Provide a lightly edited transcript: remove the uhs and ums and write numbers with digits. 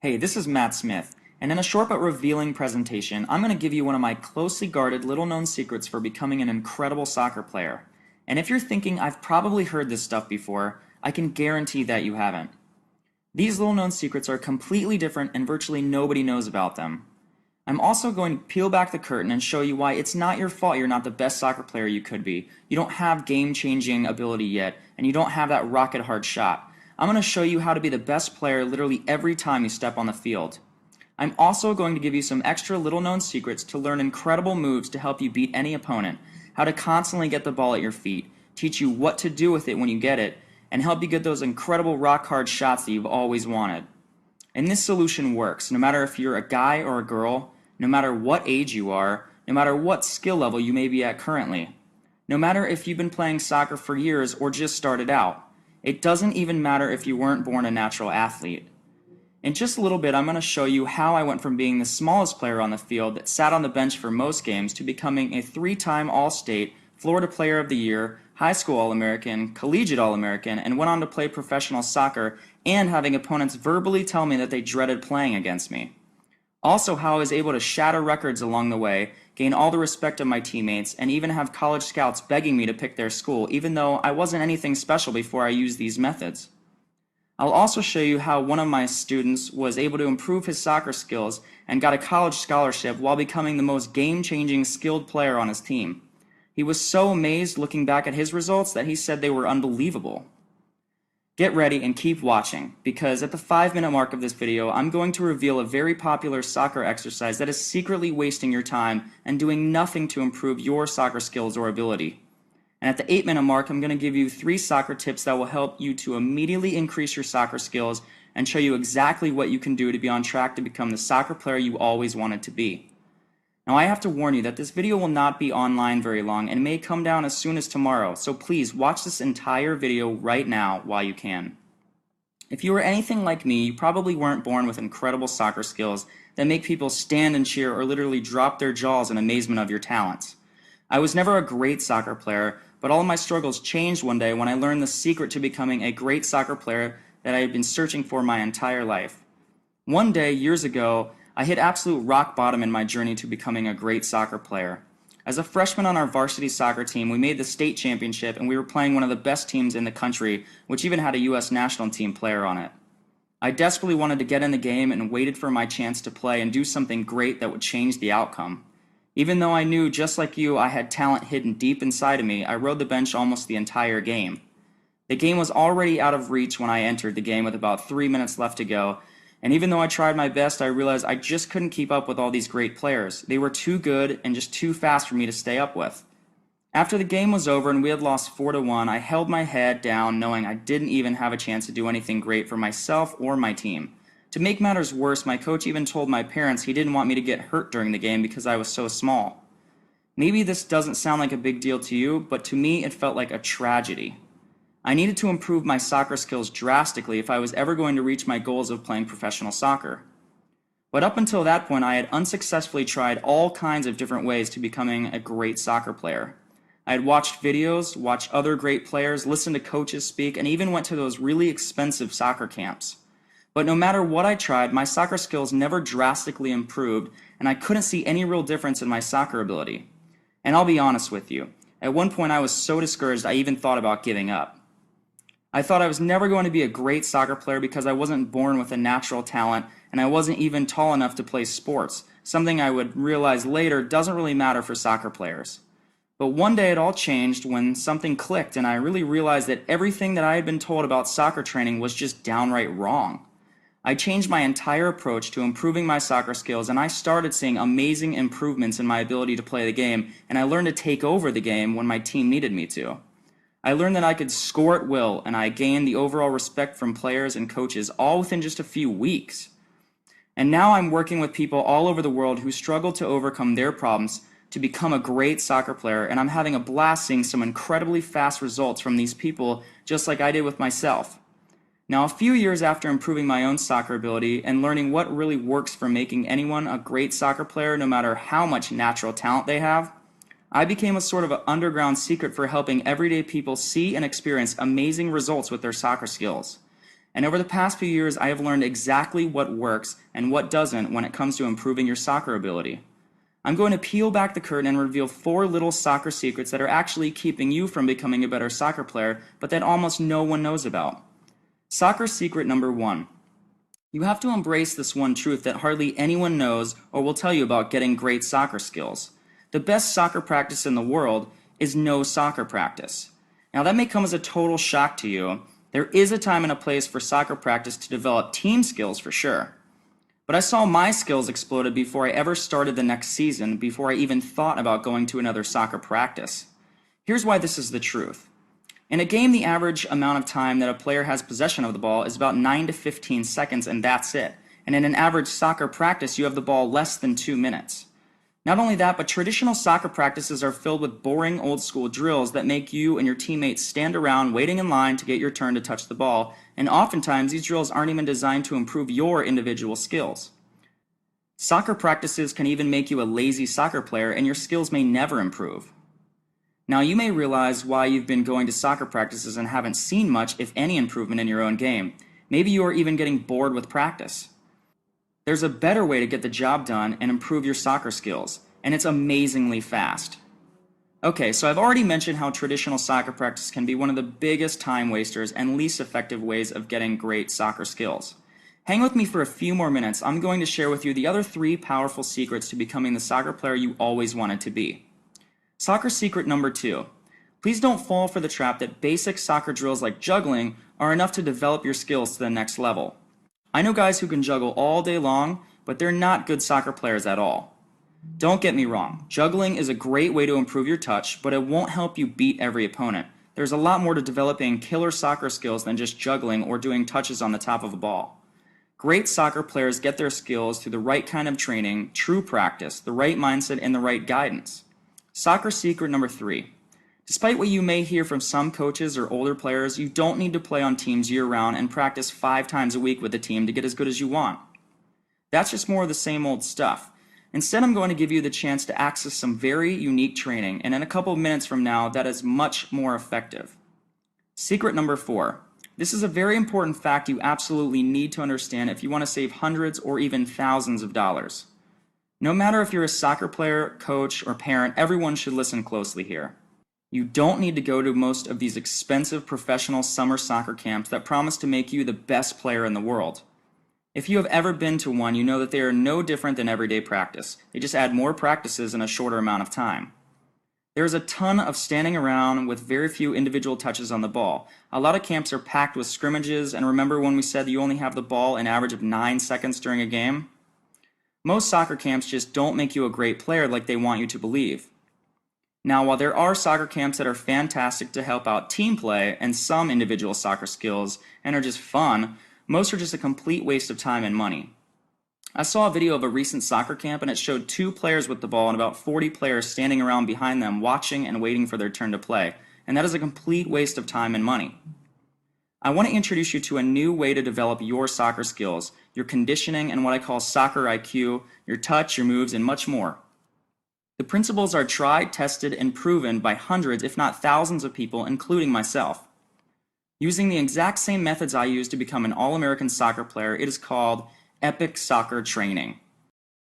Hey, this is Matt Smith, and in a short but revealing presentation, I'm going to give you one of my closely guarded, little-known secrets for becoming an incredible soccer player. And if you're thinking I've probably heard this stuff before, I can guarantee that you haven't. These little-known secrets are completely different and virtually nobody knows about them. I'm also going to peel back the curtain and show you why it's not your fault you're not the best soccer player you could be. You don't have game-changing ability yet, and you don't have that rocket-hard shot. I'm going to show you how to be the best player literally every time you step on the field. I'm also going to give you some extra little-known secrets to learn incredible moves to help you beat any opponent, how to constantly get the ball at your feet, teach you what to do with it when you get it, and help you get those incredible rock-hard shots that you've always wanted. And this solution works no matter if you're a guy or a girl, no matter what age you are, no matter what skill level you may be at currently, no matter if you've been playing soccer for years or just started out. It doesn't even matter if you weren't born a natural athlete. In just a little bit, I'm going to show you how I went from being the smallest player on the field that sat on the bench for most games to becoming a 3-time All-State, Florida Player of the Year, high school All-American, collegiate All-American, and went on to play professional soccer and having opponents verbally tell me that they dreaded playing against me. Also, how I was able to shatter records along the way, gain all the respect of my teammates, and even have college scouts begging me to pick their school, even though I wasn't anything special before I used these methods. I'll also show you how one of my students was able to improve his soccer skills and got a college scholarship while becoming the most game-changing skilled player on his team. He was so amazed looking back at his results that he said they were unbelievable. Get ready and keep watching, because at the 5-minute mark of this video, I'm going to reveal a very popular soccer exercise that is secretly wasting your time and doing nothing to improve your soccer skills or ability. And at the 8-minute mark, I'm going to give you 3 soccer tips that will help you to immediately increase your soccer skills and show you exactly what you can do to be on track to become the soccer player you always wanted to be. Now, I have to warn you that this video will not be online very long and may come down as soon as tomorrow, so please watch this entire video right now while you can. If you were anything like me, you probably weren't born with incredible soccer skills that make people stand and cheer or literally drop their jaws in amazement of your talents. I was never a great soccer player, but all of my struggles changed one day when I learned the secret to becoming a great soccer player that I had been searching for my entire life. One day, years ago, I hit absolute rock bottom in my journey to becoming a great soccer player. As a freshman on our varsity soccer team, we made the state championship and we were playing one of the best teams in the country, which even had a U.S. national team player on it. I desperately wanted to get in the game and waited for my chance to play and do something great that would change the outcome. Even though I knew, just like you, I had talent hidden deep inside of me, I rode the bench almost the entire game. The game was already out of reach when I entered the game with about 3 minutes left to go, and even though I tried my best, I realized I just couldn't keep up with all these great players. They were too good and just too fast for me to stay up with. After the game was over and we had lost 4-1, I held my head down knowing I didn't even have a chance to do anything great for myself or my team. To make matters worse, my coach even told my parents he didn't want me to get hurt during the game because I was so small. Maybe this doesn't sound like a big deal to you, but to me it felt like a tragedy. I needed to improve my soccer skills drastically if I was ever going to reach my goals of playing professional soccer. But up until that point, I had unsuccessfully tried all kinds of different ways to becoming a great soccer player. I had watched videos, watched other great players, listened to coaches speak, and even went to those really expensive soccer camps. But no matter what I tried, my soccer skills never drastically improved, and I couldn't see any real difference in my soccer ability. And I'll be honest with you, at one point I was so discouraged I even thought about giving up. I thought I was never going to be a great soccer player because I wasn't born with a natural talent and I wasn't even tall enough to play sports, something I would realize later doesn't really matter for soccer players. But one day it all changed when something clicked and I really realized that everything that I had been told about soccer training was just downright wrong. I changed my entire approach to improving my soccer skills and I started seeing amazing improvements in my ability to play the game, and I learned to take over the game when my team needed me to. I learned that I could score at will, and I gained the overall respect from players and coaches all within just a few weeks. And now I'm working with people all over the world who struggle to overcome their problems to become a great soccer player, and I'm having a blast seeing some incredibly fast results from these people just like I did with myself. Now, a few years after improving my own soccer ability and learning what really works for making anyone a great soccer player no matter how much natural talent they have, I became a sort of an underground secret for helping everyday people see and experience amazing results with their soccer skills. And over the past few years, I have learned exactly what works and what doesn't when it comes to improving your soccer ability. I'm going to peel back the curtain and reveal 4 little soccer secrets that are actually keeping you from becoming a better soccer player, but that almost no one knows about. Soccer secret number 1. You have to embrace this one truth that hardly anyone knows or will tell you about getting great soccer skills. The best soccer practice in the world is no soccer practice. Now that may come as a total shock to you. There is a time and a place for soccer practice to develop team skills for sure. But I saw my skills exploded before I ever started the next season, before I even thought about going to another soccer practice. Here's why this is the truth. In a game, the average amount of time that a player has possession of the ball is about 9 to 15 seconds, and that's it. And in an average soccer practice, you have the ball less than 2 minutes. Not only that, but traditional soccer practices are filled with boring old school drills that make you and your teammates stand around waiting in line to get your turn to touch the ball, and oftentimes these drills aren't even designed to improve your individual skills. Soccer practices can even make you a lazy soccer player and your skills may never improve. Now you may realize why you've been going to soccer practices and haven't seen much, if any, improvement in your own game. Maybe you are even getting bored with practice. There's a better way to get the job done and improve your soccer skills, and it's amazingly fast. Okay, so I've already mentioned how traditional soccer practice can be one of the biggest time wasters and least effective ways of getting great soccer skills. Hang with me for a few more minutes. I'm going to share with you the other 3 powerful secrets to becoming the soccer player you always wanted to be. Soccer secret number 2. Please don't fall for the trap that basic soccer drills like juggling are enough to develop your skills to the next level. I know guys who can juggle all day long, but they're not good soccer players at all. Don't get me wrong, juggling is a great way to improve your touch, but it won't help you beat every opponent. There's a lot more to developing killer soccer skills than just juggling or doing touches on the top of a ball. Great soccer players get their skills through the right kind of training, true practice, the right mindset, and the right guidance. Soccer secret number 3. Despite what you may hear from some coaches or older players, you don't need to play on teams year-round and practice 5 times a week with a team to get as good as you want. That's just more of the same old stuff. Instead, I'm going to give you the chance to access some very unique training, and in a couple of minutes from now, that is much more effective. Secret number 4. This is a very important fact you absolutely need to understand if you want to save hundreds or even thousands of dollars. No matter if you're a soccer player, coach, or parent, everyone should listen closely here. You don't need to go to most of these expensive professional summer soccer camps that promise to make you the best player in the world. If you have ever been to one, you know that they are no different than everyday practice. They just add more practices in a shorter amount of time. There's a ton of standing around with very few individual touches on the ball. A lot of camps are packed with scrimmages, and remember when we said you only have the ball an average of 9 seconds during a game? Most soccer camps just don't make you a great player like they want you to believe. Now, while there are soccer camps that are fantastic to help out team play and some individual soccer skills and are just fun, most are just a complete waste of time and money. I saw a video of a recent soccer camp and it showed 2 players with the ball and about 40 players standing around behind them watching and waiting for their turn to play, and that is a complete waste of time and money. I want to introduce you to a new way to develop your soccer skills, your conditioning, and what I call soccer IQ, your touch, your moves, and much more. The principles are tried, tested, and proven by hundreds, if not thousands of people, including myself. Using the exact same methods I used to become an All-American soccer player, it is called Epic Soccer Training.